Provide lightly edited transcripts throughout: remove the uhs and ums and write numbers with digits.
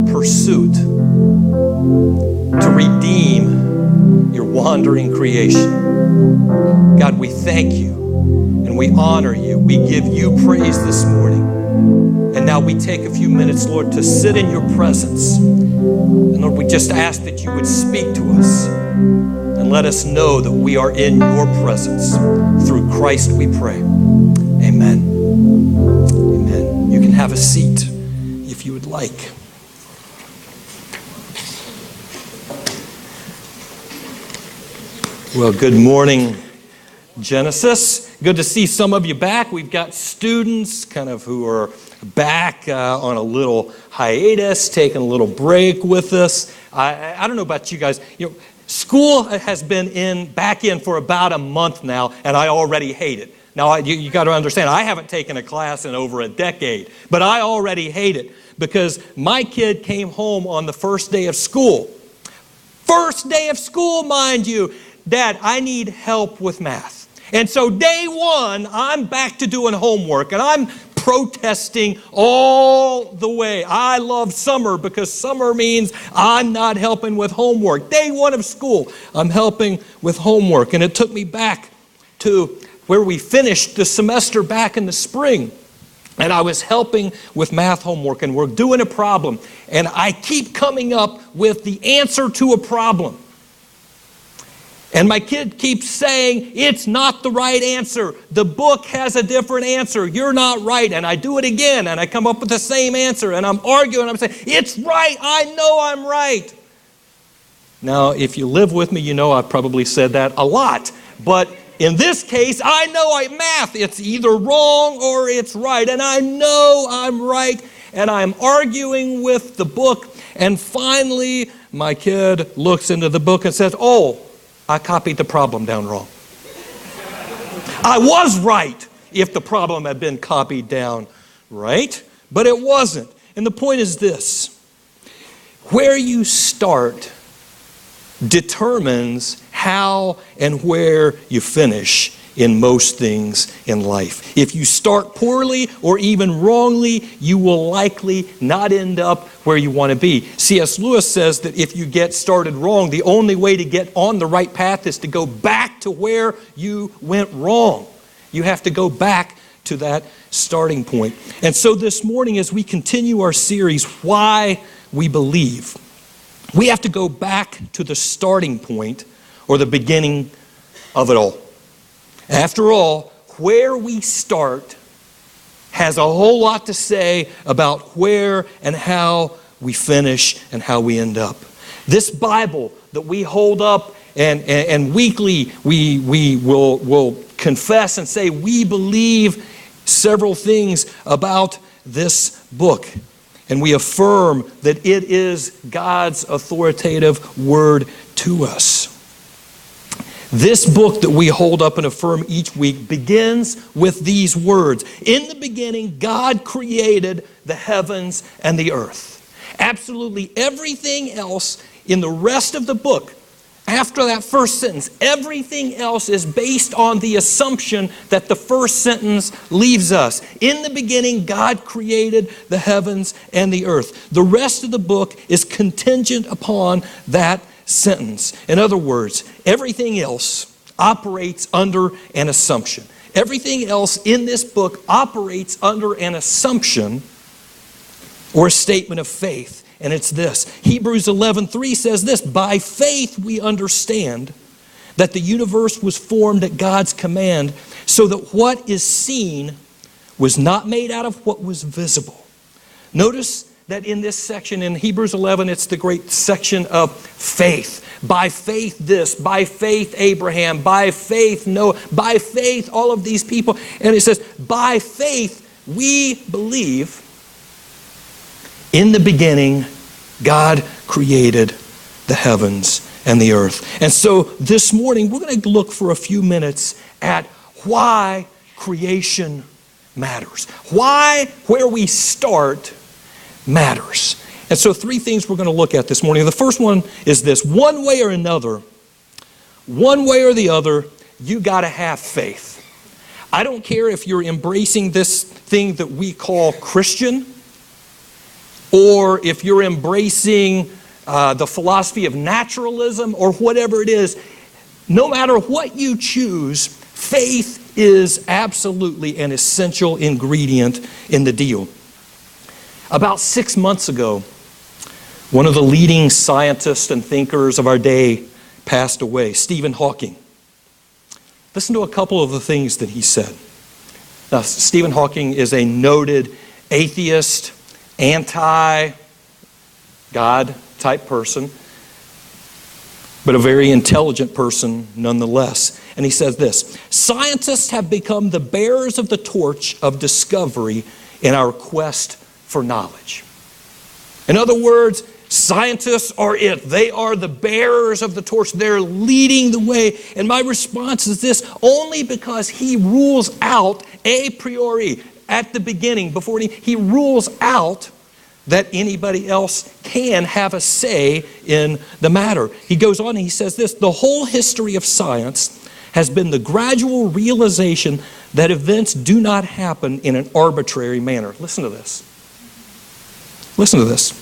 pursuit to redeem your wandering creation. God, we thank you and we honor you. We give you praise this morning. And now we take a few minutes, Lord, to sit in your presence. And Lord, we just ask that you would speak to us and let us know that we are in your presence. Through Christ we pray. Amen. Amen. You can have a seat if you would like. Well, good morning, Genesis. Good to see some of you back. We've got students kind of who are back on a little hiatus, taking a little break with us. I don't know about you guys. School has been back in for about a month now, and I already hate it. Now, you got to understand, I haven't taken a class in over a decade, but I already hate it because my kid came home on the first day of school. First day of school, mind you. Dad, I need help with math. And so day one, I'm back to doing homework, and I'm protesting all the way. I love summer because summer means I'm not helping with homework. Day one of school, I'm helping with homework. And it took me back to where we finished the semester back in the spring. And I was helping with math homework, and we're doing a problem. And I keep coming up with the answer to a problem. And my kid keeps saying, it's not the right answer. The book has a different answer. You're not right. And I do it again, and I come up with the same answer. And I'm arguing. I'm saying, it's right. I know I'm right. Now, if you live with me, you know I've probably said that a lot. But in this case, I know math. It's either wrong or it's right. And I know I'm right. And I'm arguing with the book. And finally, my kid looks into the book and says, oh, I copied the problem down wrong. I was right if the problem had been copied down right, but it wasn't. And the point is this: where you start determines how and where you finish in most things in life. If you start poorly or even wrongly, you will likely not end up where you want to be. C.S. Lewis says that if you get started wrong, the only way to get on the right path is to go back to where you went wrong. You have to go back to that starting point. And so this morning, as we continue our series, Why We Believe, we have to go back to the starting point or the beginning of it all. After all, where we start has a whole lot to say about where and how we finish and how we end up. This Bible that we hold up and weekly we will confess and say we believe several things about this book. And we affirm that it is God's authoritative word to us. This book that we hold up and affirm each week begins with these words. In the beginning, God created the heavens and the earth. Absolutely everything else in the rest of the book, after that first sentence, everything else is based on the assumption that the first sentence leaves us. In the beginning, God created the heavens and the earth. The rest of the book is contingent upon that sentence. In other words, everything else operates under an assumption. Everything else in this book operates under an assumption or a statement of faith. And it's this. Hebrews 11:3 says this: by faith we understand that the universe was formed at God's command, so that what is seen was not made out of what was visible. Notice that in this section in Hebrews 11, it's the great section of faith. By faith this, by faith Abraham, by faith Noah, by faith all of these people. And it says, by faith we believe in the beginning God created the heavens and the earth. And so this morning we're going to look for a few minutes at why creation matters. Why where we start matters. And so three things we're going to look at this morning. The first one is this: one way or another, one way or the other, you got to have faith. I don't care if you're embracing this thing that we call Christian, or if you're embracing the philosophy of naturalism or whatever it is, no matter what you choose, faith is absolutely an essential ingredient in the deal. About 6 months ago, one of the leading scientists and thinkers of our day passed away, Stephen Hawking. Listen to a couple of the things that he said. Now, Stephen Hawking is a noted atheist, anti-God type person, but a very intelligent person nonetheless. And he says this: scientists have become the bearers of the torch of discovery in our quest for knowledge. In other words, scientists are it. They are the bearers of the torch. They're leading the way. And my response is this: only because he rules out a priori, at the beginning, before he rules out that anybody else can have a say in the matter. He goes on and he says this: the whole history of science has been the gradual realization that events do not happen in an arbitrary manner. Listen to this. Listen to this.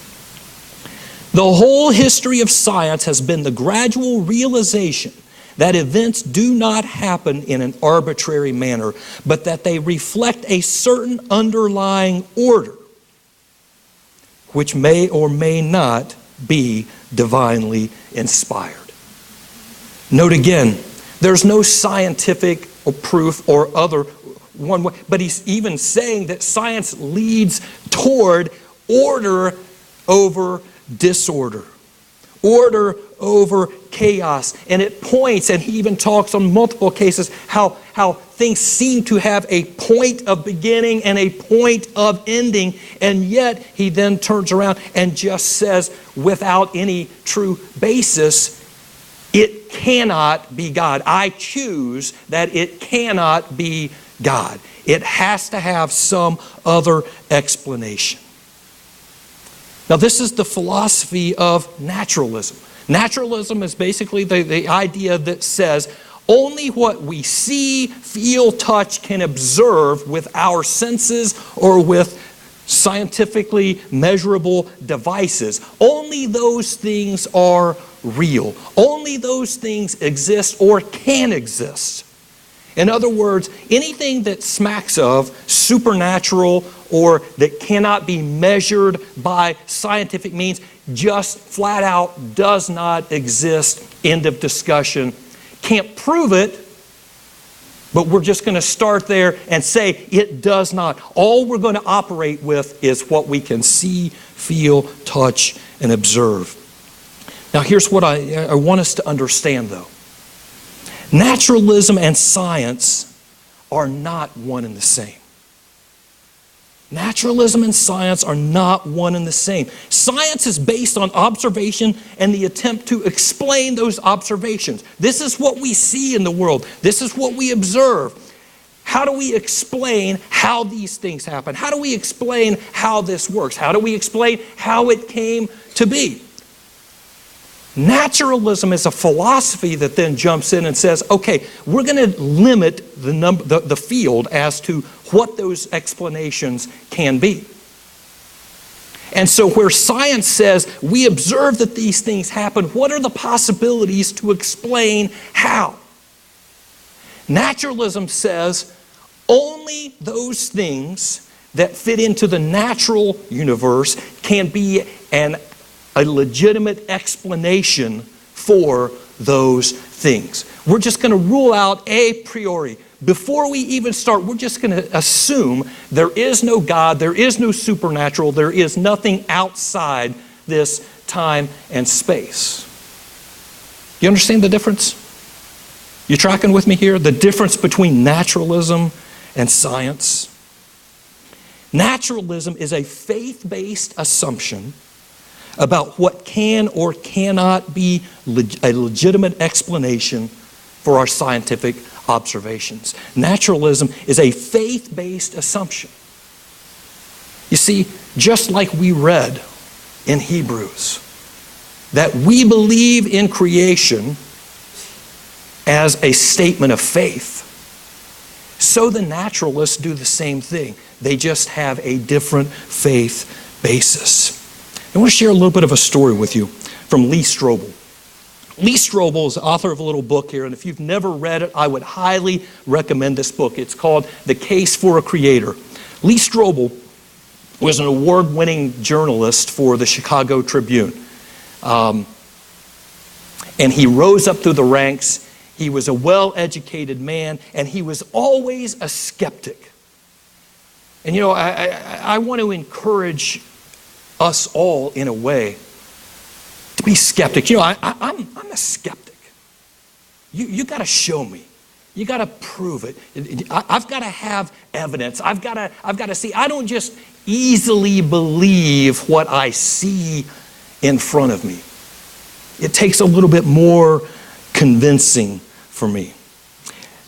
The whole history of science has been the gradual realization that events do not happen in an arbitrary manner, but that they reflect a certain underlying order, which may or may not be divinely inspired. Note again, there's no scientific proof or other one way, but he's even saying that science leads toward order over disorder, order over chaos. And it points, and he even talks on multiple cases, how things seem to have a point of beginning and a point of ending, and yet he then turns around and just says, without any true basis, it cannot be God. I choose that it cannot be God. It has to have some other explanation. Now, this is the philosophy of naturalism. Naturalism is basically the idea that says only what we see, feel, touch, can observe with our senses or with scientifically measurable devices. Only those things are real. Only those things exist or can exist. In other words, anything that smacks of supernatural or that cannot be measured by scientific means just flat out does not exist. End of discussion. Can't prove it, but we're just going to start there and say it does not. All we're going to operate with is what we can see, feel, touch, and observe. Now here's what I want us to understand though. Naturalism and science are not one and the same. Naturalism and science are not one and the same. Science is based on observation and the attempt to explain those observations. This is what we see in the world. This is what we observe. How do we explain how these things happen? How do we explain how this works? How do we explain how it came to be? Naturalism is a philosophy that then jumps in and says, okay, we're going to limit the field as to what those explanations can be. And so where science says we observe that these things happen, what are the possibilities to explain how? Naturalism says only those things that fit into the natural universe can be a legitimate explanation for those things. We're just going to rule out a priori. Before we even start, we're just going to assume there is no God, there is no supernatural, there is nothing outside this time and space. You understand the difference? You tracking with me here? The difference between naturalism and science. Naturalism is a faith-based assumption about what can or cannot be a legitimate explanation for our scientific observations. Naturalism is a faith-based assumption. You see, just like we read in Hebrews, that we believe in creation as a statement of faith, so the naturalists do the same thing. They just have a different faith basis. I want to share a little bit of a story with you from Lee Strobel. Lee Strobel is the author of a little book here, and if you've never read it, I would highly recommend this book. It's called The Case for a Creator. Lee Strobel was an award-winning journalist for the Chicago Tribune. And he rose up through the ranks. He was a well-educated man, and he was always a skeptic. And you know, I want to encourage us all, in a way, to be skeptics. You know, I'm a skeptic. You got to show me. You got to prove it. I've got to have evidence. I've got to see. I don't just easily believe what I see in front of me. It takes a little bit more convincing for me.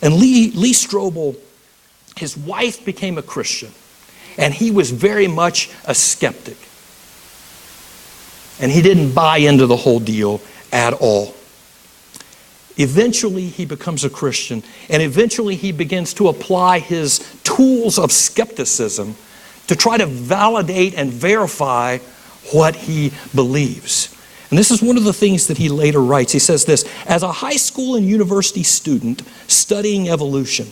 And Lee Strobel, his wife became a Christian, and he was very much a skeptic. And he didn't buy into the whole deal at all. Eventually, he becomes a Christian, and eventually he begins to apply his tools of skepticism to try to validate and verify what he believes. And this is one of the things that he later writes. He says this: as a high school and university student studying evolution,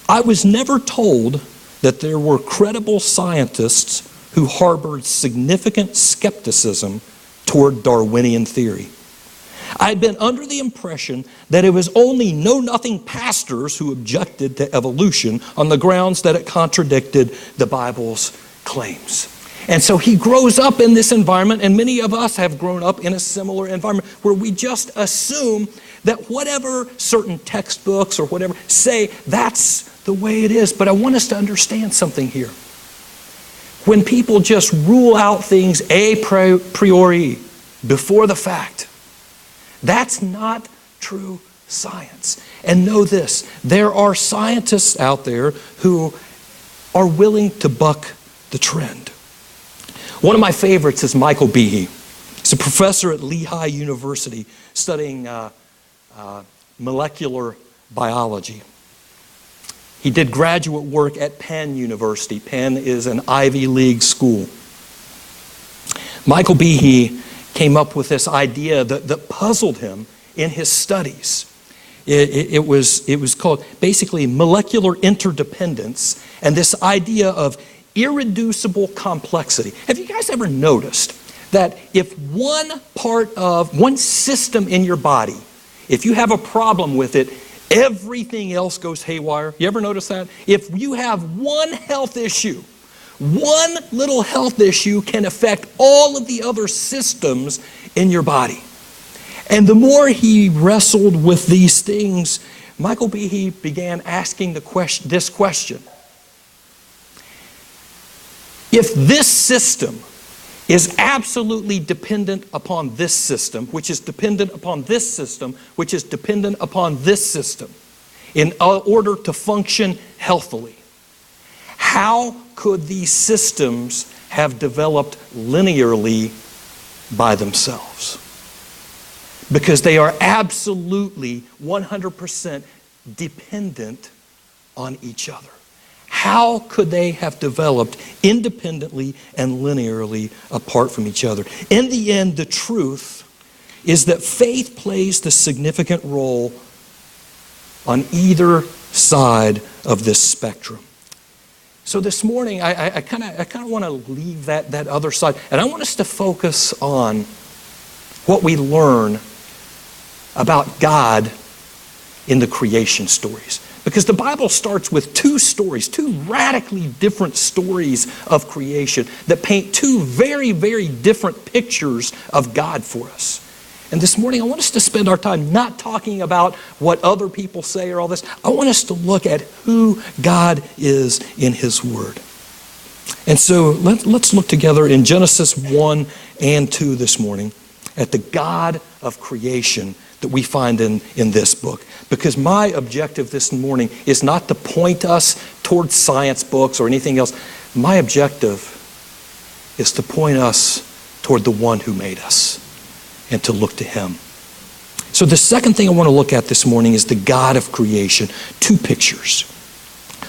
I was never told that there were credible scientists who harbored significant skepticism toward Darwinian theory. I had been under the impression that it was only know-nothing pastors who objected to evolution on the grounds that it contradicted the Bible's claims. And so he grows up in this environment, and many of us have grown up in a similar environment where we just assume that whatever certain textbooks or whatever say, that's the way it is. But I want us to understand something here. When people just rule out things a priori, before the fact, that's not true science. And know this: there are scientists out there who are willing to buck the trend. One of my favorites is Michael Behe. He's a professor at Lehigh University studying molecular biology. He did graduate work at Penn University. Penn is an Ivy League school. Michael Behe came up with this idea that puzzled him in his studies. It was called basically molecular interdependence, and this idea of irreducible complexity. Have you guys ever noticed that if one system in your body, if you have a problem with it, everything else goes haywire? You ever notice that? If you have one health issue, one little health issue can affect all of the other systems in your body. And the more he wrestled with these things, Michael Behe began asking this question. If this system is absolutely dependent upon this system, which is dependent upon this system, which is dependent upon this system, in order to function healthily, how could these systems have developed linearly by themselves? Because they are absolutely 100% dependent on each other. How could they have developed independently and linearly apart from each other? In the end, the truth is that faith plays the significant role on either side of this spectrum. So this morning, I kind of want to leave that other side, and I want us to focus on what we learn about God in the creation stories. Because the Bible starts with two stories, two radically different stories of creation that paint two very, very different pictures of God for us. And this morning, I want us to spend our time not talking about what other people say or all this. I want us to look at who God is in His Word. And so let's look together in Genesis 1 and 2 this morning at the God of creation that we find in this book. Because my objective this morning is not to point us towards science books or anything else. My objective is to point us toward the one who made us and to look to Him. So the second thing I want to look at this morning is the God of creation. Two pictures.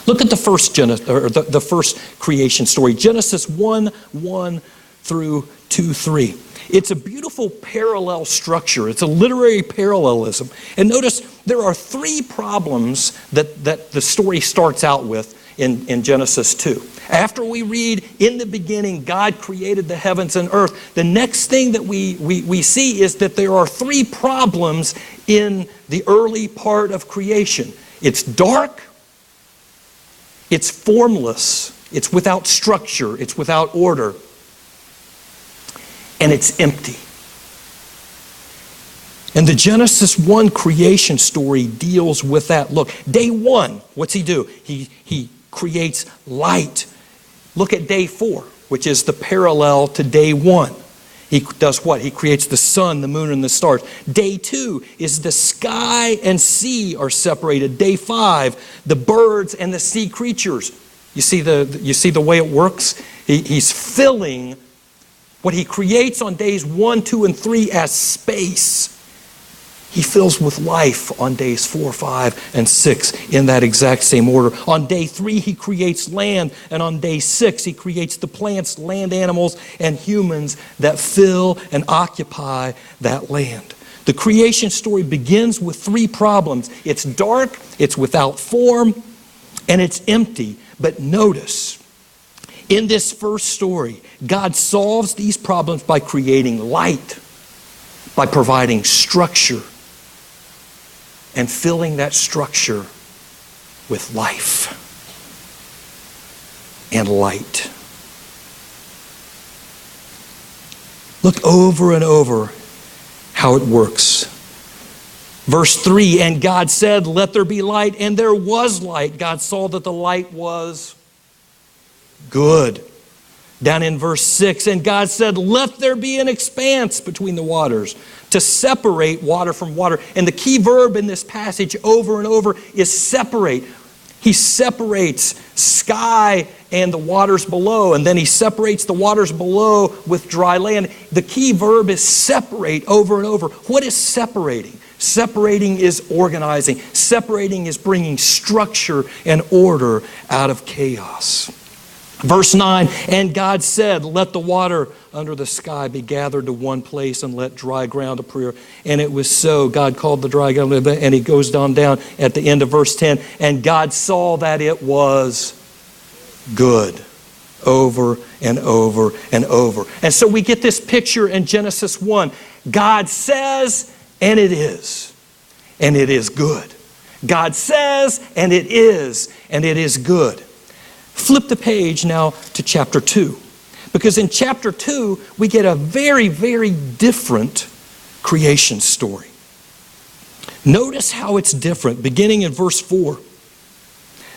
Look at the first creation story, Genesis 1:1 through 2:3. It's a beautiful parallel structure. It's a literary parallelism. And notice there are three problems that the story starts out with in Genesis 2. After we read, in the beginning, God created the heavens and earth, the next thing that we see is that there are three problems in the early part of creation. It's dark, it's formless, it's without structure, it's without order, and it's empty. And the Genesis 1 creation story deals with that. Look, day 1, what's he do? He creates light. Look at day 4, which is the parallel to day 1. He does what? He creates the sun, the moon, and the stars. Day 2 is the sky and sea are separated. Day 5, the birds and the sea creatures. You see the way it works? He's filling what he creates on days 1, 2, and 3 as space. He fills with life on days 4, 5, and 6 in that exact same order. On day 3, he creates land, and on day 6, he creates the plants, land animals, and humans that fill and occupy that land. The creation story begins with three problems. It's dark, it's without form, and it's empty. But notice, in this first story, God solves these problems by creating light, by providing structure, and filling that structure with life and light. Look over and over how it works. Verse 3, and God said, let there be light, and there was light. God saw that the light was good. Down in verse 6, and God said, let there be an expanse between the waters to separate water from water. And the key verb in this passage over and over is separate. He separates sky and the waters below, and then he separates the waters below with dry land. The key verb is separate over and over. What is separating? Separating is organizing. Separating is bringing structure and order out of chaos. Verse 9, and God said, let the water under the sky be gathered to one place and let dry ground appear. And it was so. God called the dry ground, and he goes down at the end of verse 10, and God saw that it was good. Over and over and over. And so we get this picture in Genesis 1. God says, and it is. And it is good. God says, and it is good. Flip the page now to chapter 2. Because in chapter 2, we get a very, very different creation story. Notice how it's different, beginning in verse 4.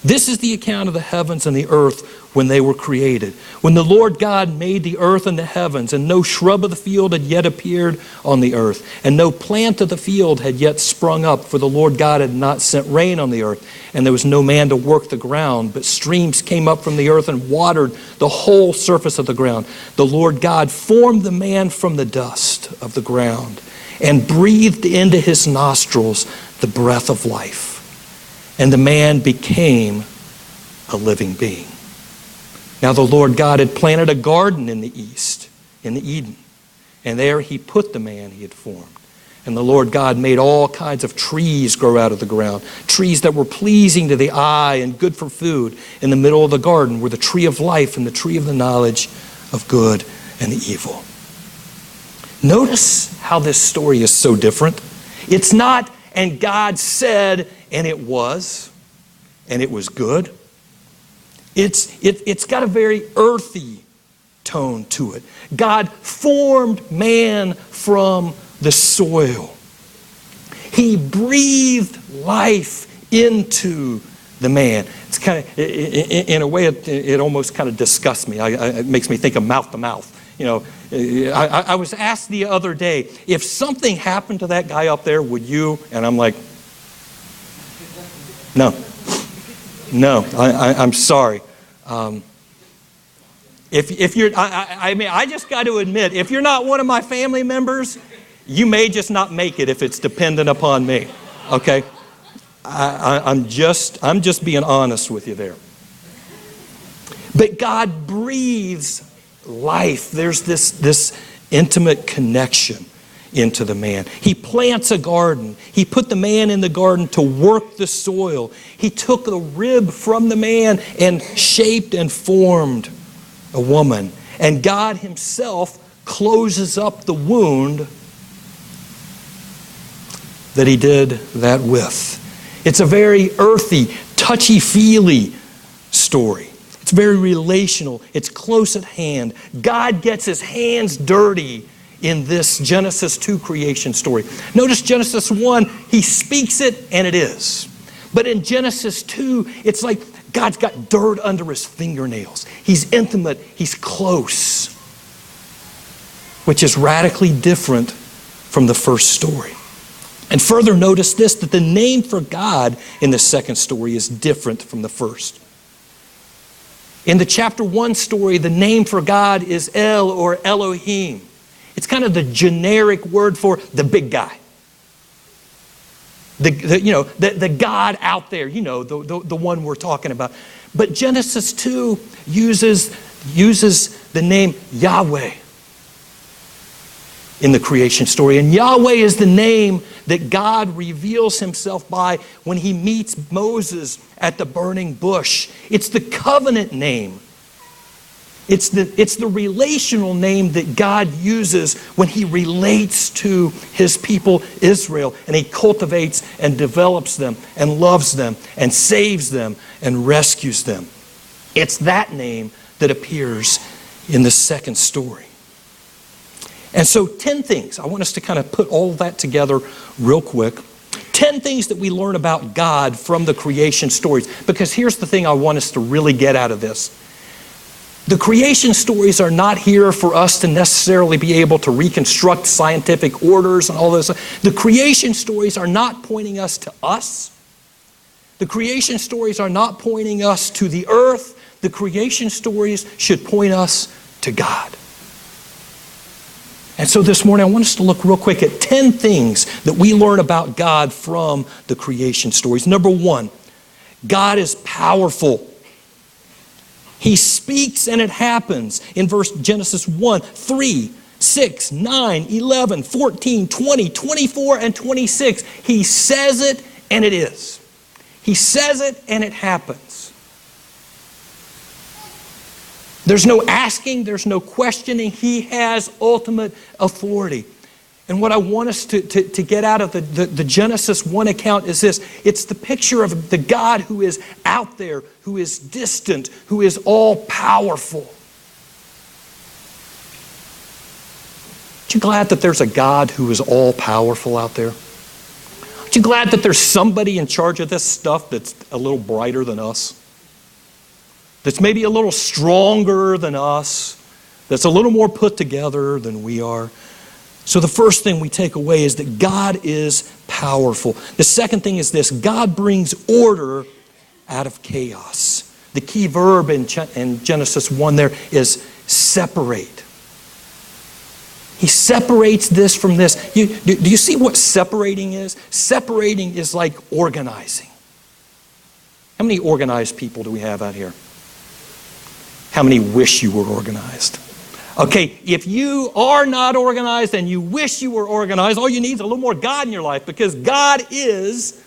This is the account of the heavens and the earth when they were created. When the Lord God made the earth and the heavens, and no shrub of the field had yet appeared on the earth, and no plant of the field had yet sprung up, for the Lord God had not sent rain on the earth, and there was no man to work the ground, but streams came up from the earth and watered the whole surface of the ground. The Lord God formed the man from the dust of the ground, and breathed into his nostrils the breath of life. And the man became a living being. Now the Lord God had planted a garden in the east, in the Eden. And there he put the man he had formed. And the Lord God made all kinds of trees grow out of the ground. Trees that were pleasing to the eye and good for food. In the middle of the garden were the tree of life and the tree of the knowledge of good and evil. Notice how this story is so different. It's not, and God said, and it was good. It's got a very earthy tone to it. God formed man from the soil. He breathed life into the man. It's kind of, in a way, it almost kind of disgusts me. It makes me think of mouth to mouth. You know, I was asked the other day, if something happened to that guy up there, would you? And I'm like, no, I'm sorry. If you're, I mean, I just got to admit, if you're not one of my family members, you may just not make it if it's dependent upon me. Okay, I'm just being honest with you there. But God breathes life. There's this intimate connection into the man. He plants a garden. He put the man in the garden to work the soil. He took a rib from the man and shaped and formed a woman. And God himself closes up the wound that he did that with. It's a very earthy, touchy-feely story. It's very relational. It's close at hand. God gets his hands dirty in this Genesis 2 creation story. Notice Genesis 1, he speaks it and it is. But in Genesis 2, it's like God's got dirt under his fingernails. He's intimate. He's close. Which is radically different from the first story. And further notice this, that the name for God in the second story is different from the first. In the chapter 1 story, the name for God is El or Elohim. It's kind of the generic word for the big guy. The God out there, the one we're talking about. But Genesis 2 uses the name Yahweh in the creation story. And Yahweh is the name that God reveals himself by when he meets Moses at the burning bush. It's the covenant name. It's the relational name that God uses when he relates to his people Israel, and he cultivates and develops them and loves them and saves them and rescues them. It's that name that appears in the second story. And so 10 things. I want us to kind of put all that together real quick. 10 things that we learn about God from the creation stories. Because here's the thing I want us to really get out of this. The creation stories are not here for us to necessarily be able to reconstruct scientific orders and all this. The creation stories are not pointing us to us. The creation stories are not pointing us to the earth. The creation stories should point us to God. And so this morning I want us to look real quick at 10 things that we learn about God from the creation stories. Number 1, God is powerful. He speaks and it happens. In Genesis 1, 3, 6, 9, 11, 14, 20, 24, and 26. He says it and it is. He says it and it happens. There's no asking, there's no questioning. He has ultimate authority. And what I want us to get out of the Genesis 1 account is this. It's the picture of the God who is out there, who is distant, who is all-powerful. Aren't you glad that there's a God who is all-powerful out there? Aren't you glad that there's somebody in charge of this stuff that's a little brighter than us? That's maybe a little stronger than us? That's a little more put together than we are? So the first thing we take away is that God is powerful. The second thing is this: God brings order out of chaos. The key verb in Genesis 1 there is separate. He separates this from this. Do you see what separating is? Separating is like organizing. How many organized people do we have out here? How many wish you were organized? Okay, if you are not organized and you wish you were organized, all you need is a little more God in your life, because God is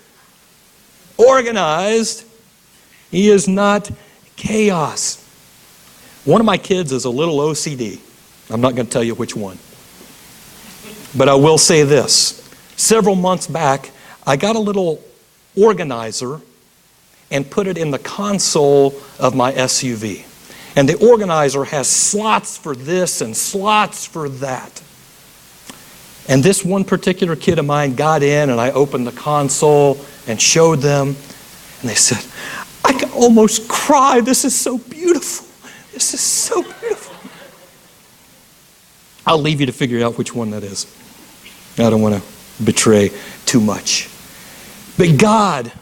organized. He is not chaos. One of my kids is a little OCD. I'm not going to tell you which one. But I will say this. Several months back, I got a little organizer and put it in the console of my SUV. And the organizer has slots for this and slots for that. And this one particular kid of mine got in, and I opened the console and showed them. And they said, I can almost cry. This is so beautiful. This is so beautiful. I'll leave you to figure out which one that is. I don't want to betray too much. But God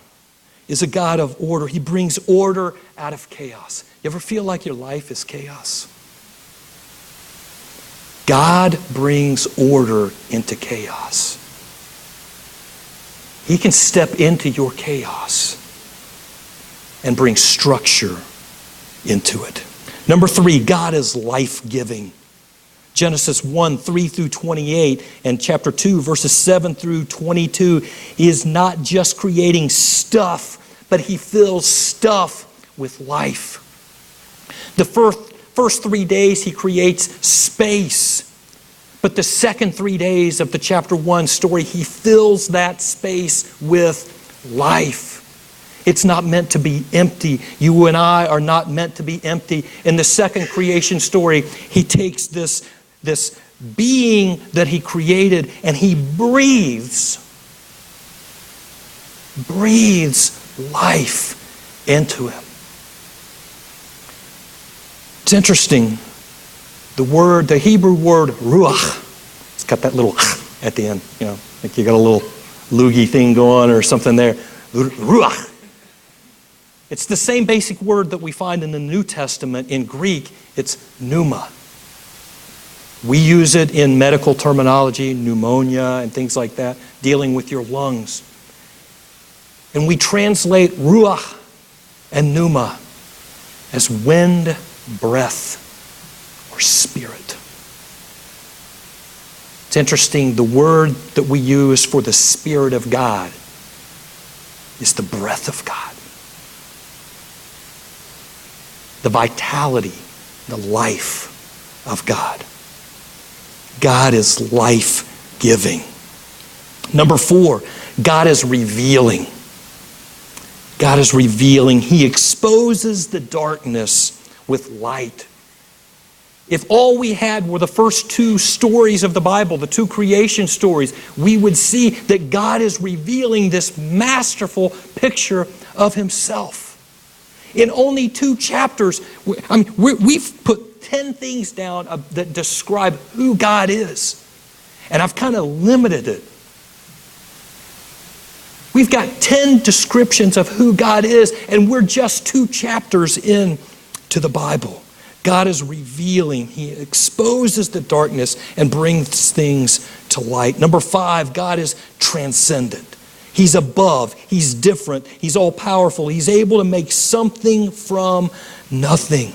is a God of order. He brings order out of chaos. You ever feel like your life is chaos? God brings order into chaos. He can step into your chaos and bring structure into it. Number 3, God is life-giving. Genesis 1, 3 through 28, and chapter 2, verses 7 through 22, He is not just creating stuff, but He fills stuff with life. The first 3 days He creates space, but the second 3 days of the chapter 1 story, He fills that space with life. It's not meant to be empty. You and I are not meant to be empty. In the second creation story, He takes this being that He created and He breathes life into him. It's interesting. The Hebrew word ruach, it's got that little at the end, like you got a little loogie thing going or something there. Ruach. It's the same basic word that we find in the New Testament. In Greek, it's pneuma. We use it in medical terminology, pneumonia and things like that, dealing with your lungs. And we translate ruach and pneuma as wind, breath, or spirit. It's interesting, the word that we use for the Spirit of God is the breath of God. The vitality, the life of God. God is life-giving. Number 4, God is revealing. God is revealing. He exposes the darkness with light. If all we had were the first 2 stories of the Bible, the 2 creation stories, we would see that God is revealing this masterful picture of Himself. In only 2 chapters, we've put 10 things down that describe who God is. And I've kind of limited it. We've got 10 descriptions of who God is, and we're just 2 chapters into the Bible. God is revealing. He exposes the darkness and brings things to light. Number 5, God is transcendent. He's above. He's different. He's all-powerful. He's able to make something from nothing.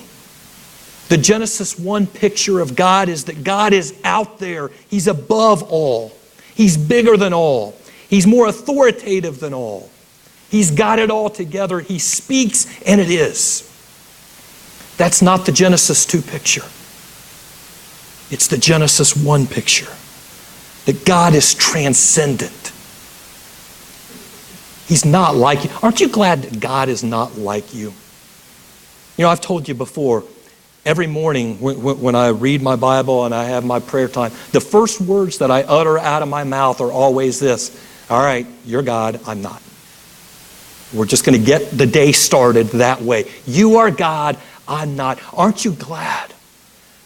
The Genesis 1 picture of God is that God is out there. He's above all. He's bigger than all. He's more authoritative than all. He's got it all together. He speaks, and it is. That's not the Genesis 2 picture. It's the Genesis 1 picture. That God is transcendent. He's not like you. Aren't you glad that God is not like you? I've told you before, every morning when I read my Bible and I have my prayer time, the first words that I utter out of my mouth are always this: all right, you're God, I'm not. We're just going to get the day started that way. You are God, I'm not. Aren't you glad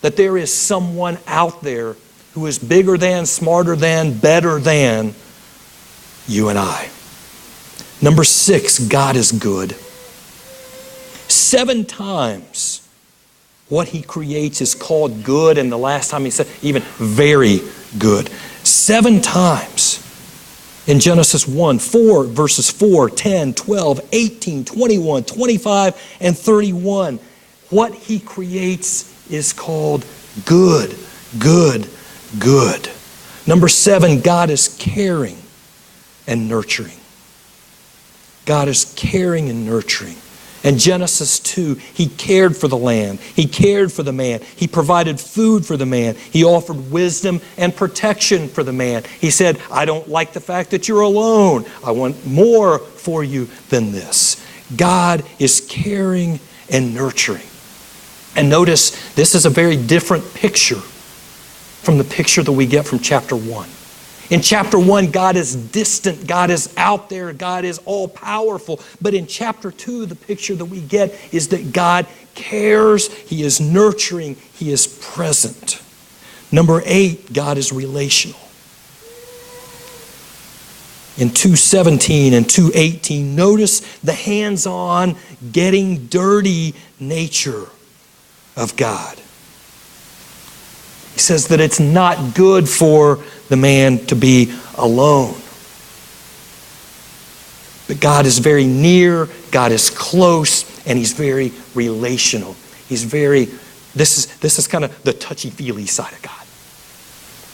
that there is someone out there who is bigger than, smarter than, better than you and I? Number 6, God is good. 7 times what He creates is called good, and the last time He said even very good. 7 times. In Genesis 1, 4, verses 4, 10, 12, 18, 21, 25, and 31. What He creates is called good, good, good. Number 7, God is caring and nurturing. God is caring and nurturing. In Genesis 2, He cared for the land. He cared for the man. He provided food for the man. He offered wisdom and protection for the man. He said, I don't like the fact that you're alone. I want more for you than this. God is caring and nurturing. And notice, this is a very different picture from the picture that we get from chapter 1. In chapter 1, God is distant, God is out there, God is all-powerful. But in chapter 2, the picture that we get is that God cares, He is nurturing, He is present. Number 8, God is relational. In 2:17 and 2:18, notice the hands-on, getting dirty nature of God. He says that it's not good for the man to be alone. But God is very near, God is close, and He's very relational. This is kind of the touchy-feely side of God.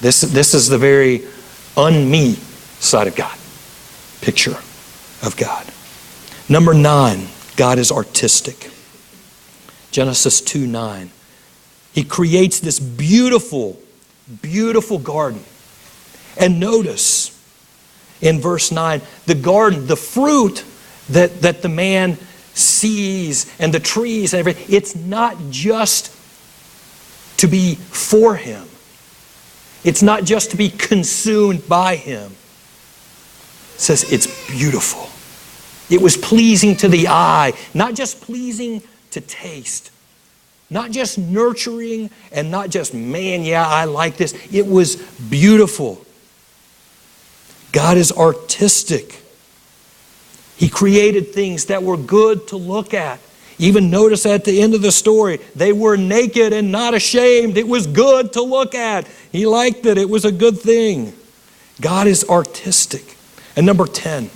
This is the very un-me side of God. Picture of God. Number 9, God is artistic. Genesis 2:9. He creates this beautiful, beautiful garden. And notice in verse 9, the garden, the fruit that the man sees and the trees and everything, it's not just to be for him. It's not just to be consumed by him. It says it's beautiful. It was pleasing to the eye, not just pleasing to taste. Not just nurturing and not just, man, yeah, I like this. It was beautiful. God is artistic. He created things that were good to look at. Even notice at the end of the story, they were naked and not ashamed. It was good to look at. He liked it. It was a good thing. God is artistic. And number 10,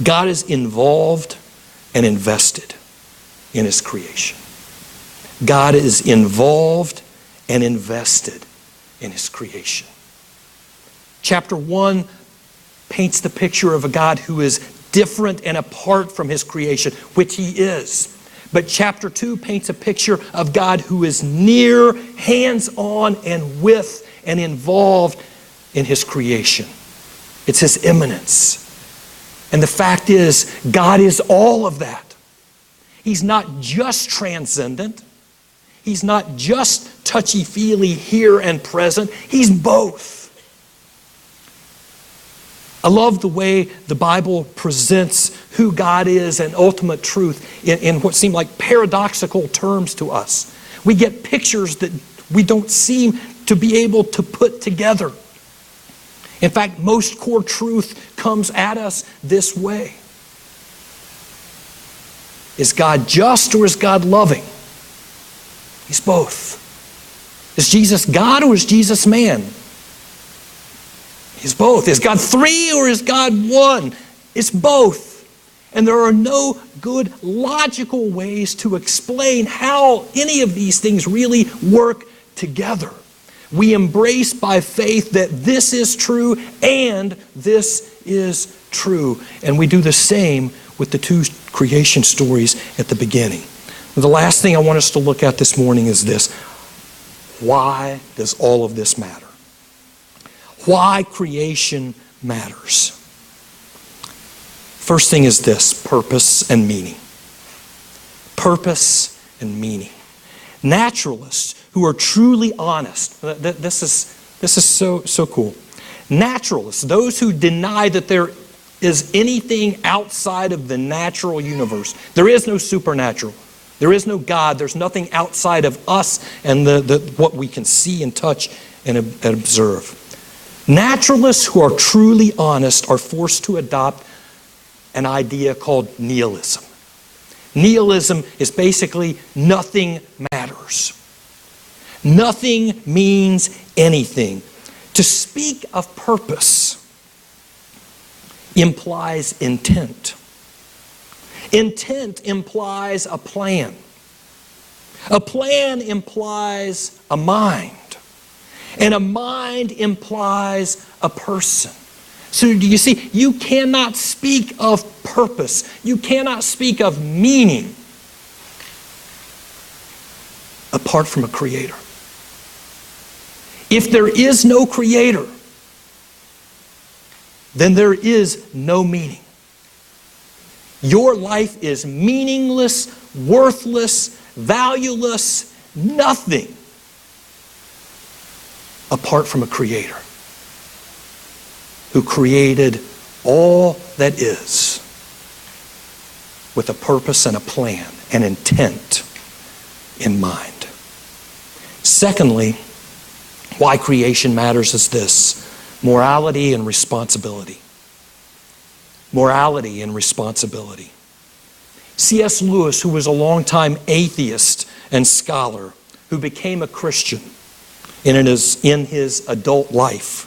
God is involved and invested in His creation. God is involved and invested in His creation. Chapter 1 paints the picture of a God who is different and apart from His creation, which He is. But chapter 2 paints a picture of God who is near, hands-on, and with and involved in His creation. It's His immanence. And the fact is, God is all of that. He's not just transcendent. He's not just touchy-feely here and present. He's both. I love the way the Bible presents who God is and ultimate truth in what seem like paradoxical terms to us. We get pictures that we don't seem to be able to put together. In fact, most core truth comes at us this way. Is God just or is God loving? He's both. Is Jesus God or is Jesus man? He's both. Is God 3 or is God 1? It's both. And there are no good logical ways to explain how any of these things really work together. We embrace by faith that this is true and this is true. And we do the same with the 2 creation stories at the beginning. The last thing I want us to look at this morning is this. Why does all of this matter? Why creation matters. First thing is this, purpose and meaning. Purpose and meaning. Naturalists who are truly honest, this is so cool. Naturalists, those who deny that there is anything outside of the natural universe. There is no supernatural. There is no God. There's nothing outside of us and what we can see and touch and observe. Naturalists who are truly honest are forced to adopt an idea called nihilism. Nihilism is basically nothing matters. Nothing means anything. To speak of purpose implies intent. Intent implies a plan. A plan implies a mind. And a mind implies a person. So do you see, you cannot speak of purpose. You cannot speak of meaning apart from a creator. If there is no creator, then there is no meaning. Your life is meaningless, worthless, valueless, nothing apart from a creator who created all that is with a purpose and a plan and intent in mind. Secondly, why creation matters is this: morality and responsibility. Morality and responsibility. C.S. Lewis, who was a longtime atheist and scholar, who became a Christian in his adult life,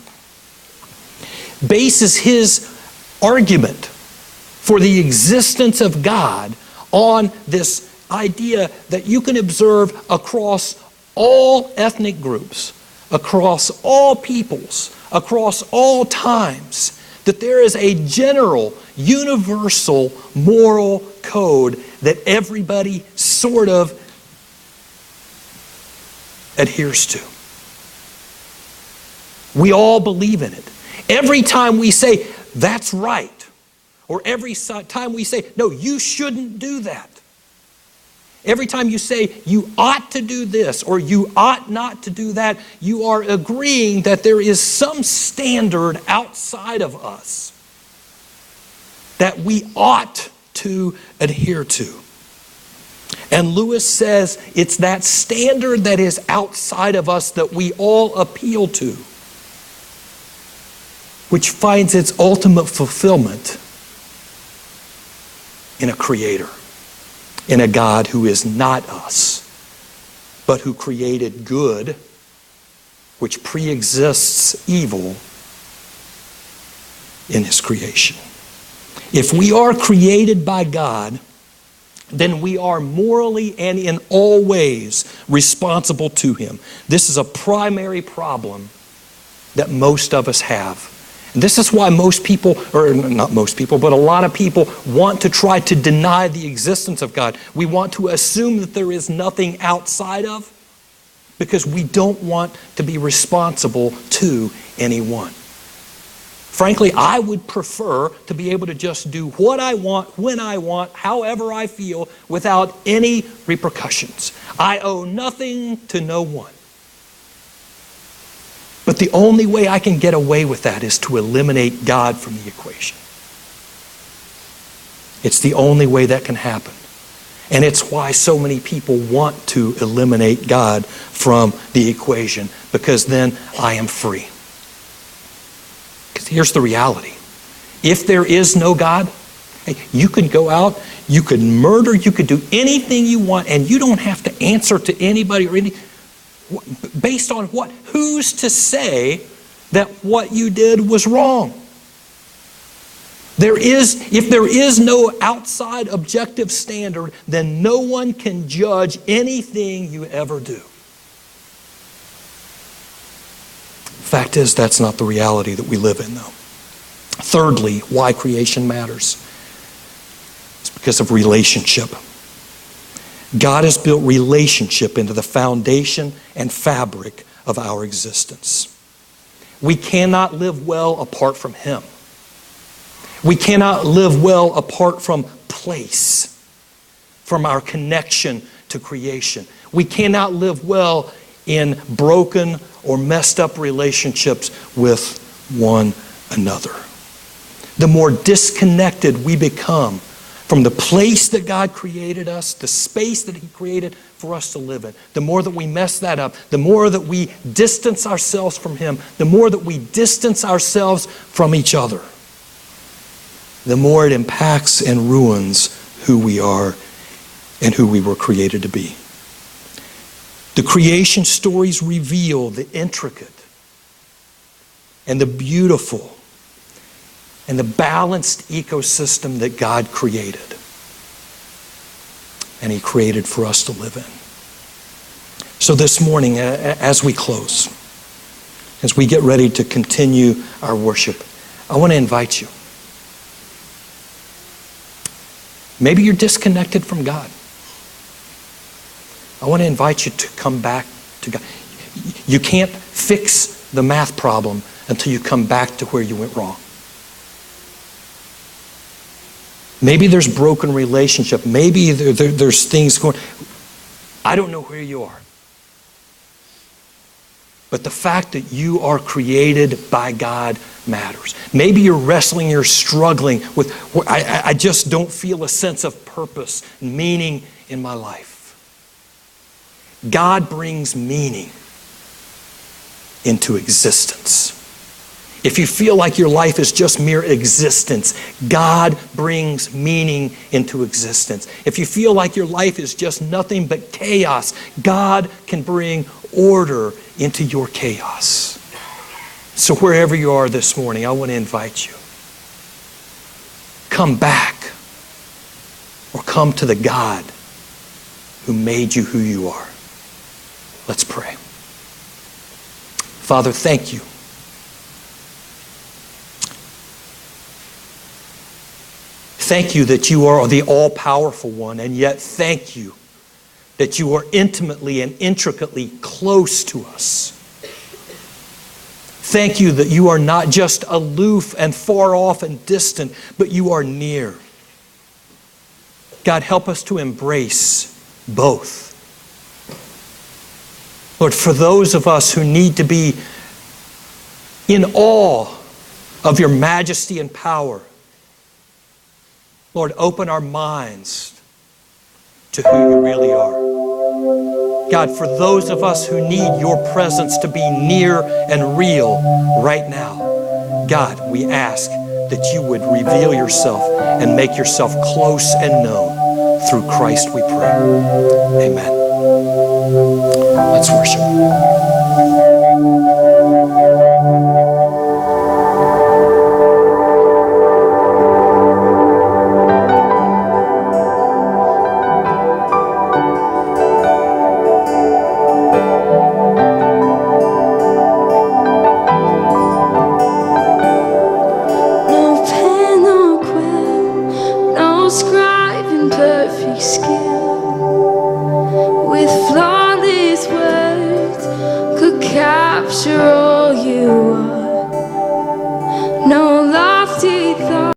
bases his argument for the existence of God on this idea that you can observe across all ethnic groups, across all peoples, across all times, that there is a general, universal moral code that everybody sort of adheres to. We all believe in it. Every time we say, that's right, or every time we say, no, you shouldn't do that. Every time you say, you ought to do this, or you ought not to do that, you are agreeing that there is some standard outside of us that we ought to adhere to. And Lewis says it's that standard that is outside of us that we all appeal to, which finds its ultimate fulfillment in a creator, in a God who is not us, but who created good, which pre-exists evil in his creation. If we are created by God, then we are morally and in all ways responsible to him. This is a primary problem that most of us have. And this is why most people, or not most people, but a lot of people want to try to deny the existence of God. We want to assume that there is nothing outside of, because we don't want to be responsible to anyone. Frankly, I would prefer to be able to just do what I want, when I want, however I feel, without any repercussions. I owe nothing to no one. But the only way I can get away with that is to eliminate God from the equation. It's the only way that can happen. And it's why so many people want to eliminate God from the equation, because then I am free. Because here's the reality. If there is no God, hey, you can go out, you could murder, you could do anything you want, and you don't have to answer to anybody or anything. Based on what? Who's to say that what you did was wrong? If there is no outside objective standard, then no one can judge anything you ever do. Fact is, that's not the reality that we live in, though. Thirdly, why creation matters. It's because of relationship. God has built relationship into the foundation and fabric of our existence. We cannot live well apart from him. We cannot live well apart from place, from our connection to creation. We cannot live well in broken or messed up relationships with one another. The more disconnected we become from the place that God created us, the space that he created for us to live in, the more that we mess that up, the more that we distance ourselves from him, the more that we distance ourselves from each other, the more it impacts and ruins who we are and who we were created to be. The creation stories reveal the intricate and the beautiful and the balanced ecosystem that God created. And he created for us to live in. So this morning, as we close, as we get ready to continue our worship, I want to invite you. Maybe you're disconnected from God. I want to invite you to come back to God. You can't fix the math problem until you come back to where you went wrong. Maybe there's broken relationship. Maybe there's things going. I don't know where you are. But the fact that you are created by God matters. Maybe you're wrestling, you're struggling with, I just don't feel a sense of purpose and meaning in my life. God brings meaning into existence. If you feel like your life is just mere existence, God brings meaning into existence. If you feel like your life is just nothing but chaos, God can bring order into your chaos. So wherever you are this morning, I want to invite you. Come back, or come to the God who made you who you are. Let's pray. Father, thank you. Thank you that you are the all-powerful one, and yet thank you that you are intimately and intricately close to us. Thank you that you are not just aloof and far off and distant, but you are near. God, help us to embrace both. Lord, for those of us who need to be in awe of your majesty and power, Lord, open our minds to who you really are. God, for those of us who need your presence to be near and real right now, God, we ask that you would reveal yourself and make yourself close and known. Through Christ we pray. Amen. Let's worship.